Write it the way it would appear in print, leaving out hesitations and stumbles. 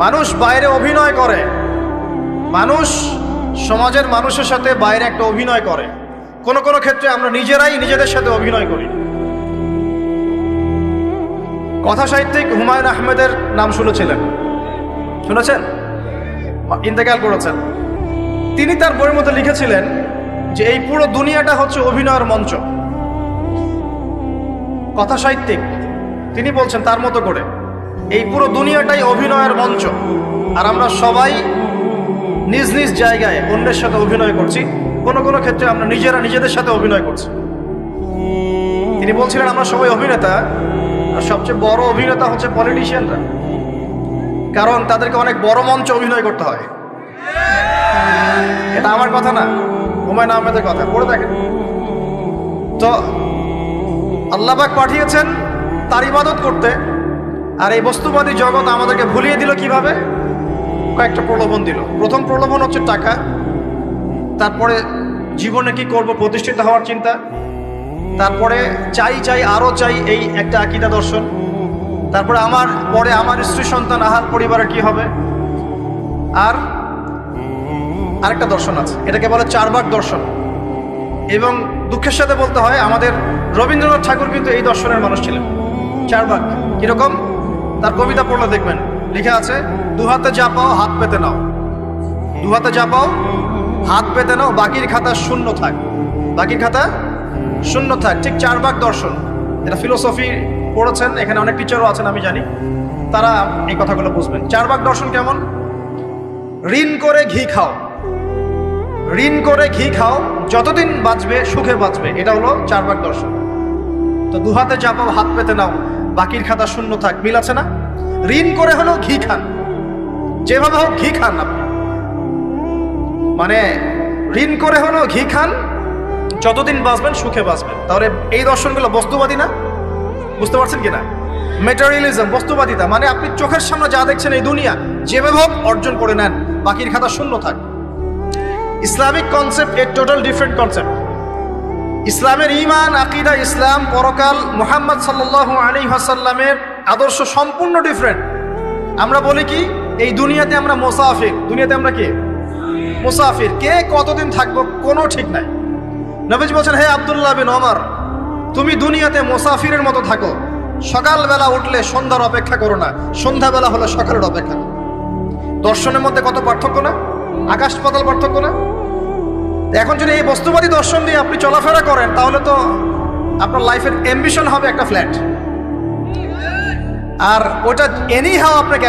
মানুষ বাইরে অভিনয় করে, মানুষ সমাজের মানুষের সাথে বাইরে একটা অভিনয় করে। কোন কোন ক্ষেত্রে আমরা নিজেরাই নিজেদের সাথে অভিনয় করি। কথা সাহিত্যিক হুমায়ুন আহমেদের নাম শুনেছিলেন? শুনেছেন? ইন্তেকাল করেছেন। তিনি তার বইয়ের মধ্যে লিখেছিলেন যে এই পুরো দুনিয়াটা হচ্ছে অভিনয়ের মঞ্চ। কথা সাহিত্যিক তিনি বলছেন তার মতো করে এই পুরো দুনিয়াটাই অভিনয়ের মঞ্চ, আর আমরা সবাই নিজ নিজ জায়গায় অন্যের সাথে অভিনয় করছি। কোন কোন ক্ষেত্রে আমরা নিজেরা নিজেদের সাথে অভিনয় করছি। তিনি বলছিলেন আমরা সবাই অভিনেতা, আর সবচেয়ে বড় অভিনেতা হচ্ছে পলিটিশিয়ানরা, কারণ তাদেরকে অনেক বড় মঞ্চে অভিনয় করতে হয়। এটা আমার কথা না, হুমায়ুন আহমেদের কথা, পড়ে দেখেন তো। আল্লাহ পাক পাঠিয়েছেন তার ইবাদত করতে, আর এই বস্তুবাদী জগৎ আমাদেরকে ভুলিয়ে দিল কিভাবে? কয়েকটা প্রলোভন দিল। প্রথম প্রলোভন হচ্ছে টাকা, তারপরে জীবনে কি করব প্রতিষ্ঠিত হওয়ার চিন্তা, তারপরে চাই চাই আরো চাই এই একটা আকীদা দর্শন, তারপরে আমার স্ত্রী সন্তান আহার পরিবারের কি হবে, আর আরেকটা দর্শন আছে, এটাকে বলে চারবাক দর্শন। এবং দুঃখের সাথে বলতে হয় আমাদের রবীন্দ্রনাথ ঠাকুর কিন্তু এই দর্শনের মানুষ ছিলেন। চারবাক কিরকম? তার কবিতা পড়লে দেখবেন লেখা আছে, দুহাতে যা পাও হাত পেতে নাও, দুহাতে যা পাও হাত পেতে নাও, বাকির খাতা শূন্য থাক, বাকির খাতা শূন্য থাক। ঠিক চারবাক দর্শন। এটা ফিলোসফি পড়েছেন, এখানে অনেক টিচারও আছেন আমি জানি, তারা এই কথাগুলো বুঝবেন। চারবাক দর্শন কেমন? ঋণ করে ঘি খাও, ঋণ করে ঘি খাও, যতদিন বাঁচবে সুখে বাঁচবে, এটা হলো চারবাক দর্শন। তো দুহাতে যা পাও হাত পেতে নাও, বাকির খাতা শূন্য থাক, মিল আছে না? ঋণ করে হলেও ঘি খান, যেভাবে হোক ঘি খান আপনি, মানে ঋণ করে হলেও ঘি খান, যতদিন বাঁচবেন সুখে বাঁচবেন। তাহলে এই দর্শনগুলো বস্তুবাদী না? বুঝতে পারছেন কিনা? ম্যাটেরিয়ালিজম, বস্তুবাদিতা, মানে আপনি চোখের সামনে যা দেখছেন এই দুনিয়া, যেভাবে হোক অর্জন করে নেন, বাকির খাতা শূন্য থাক। ইসলামিক কনসেপ্ট এর টোটাল ডিফারেন্ট কনসেপ্ট। ইসলামের ঈমান, আকীদা, ইসলাম, পরকাল, মুহাম্মদ সাল্লাল্লাহু আলাইহি ওয়াসাল্লামের আদর্শ সম্পূর্ণ ডিফারেন্ট। আমরা বলি কি এই দুনিয়াতে আমরা মুসাফির, দুনিয়াতে আমরা কি মুসাফির, কে কতদিন থাকবো কোনো ঠিক নাই। নবীজি বলছেন, হে আব্দুল্লাহ বিন ওমর, তুমি দুনিয়াতে মুসাফিরের মতো থাকো, সকালবেলা উঠলে সন্ধ্যার অপেক্ষা করো না, সন্ধ্যাবেলা হলে সকালের অপেক্ষা করো। দর্শনের মধ্যে কত পার্থক্য না? আকাশ পাতাল পার্থক্য না? এখন যদি এই বস্তুবাদী দর্শন দিয়ে আপনি চলাফেরা করেন, তাহলে তো আপনার লাইফের অ্যাম্বিশন হবে একটা ফ্ল্যাট, আর ওটা এনি হাও আপনাকে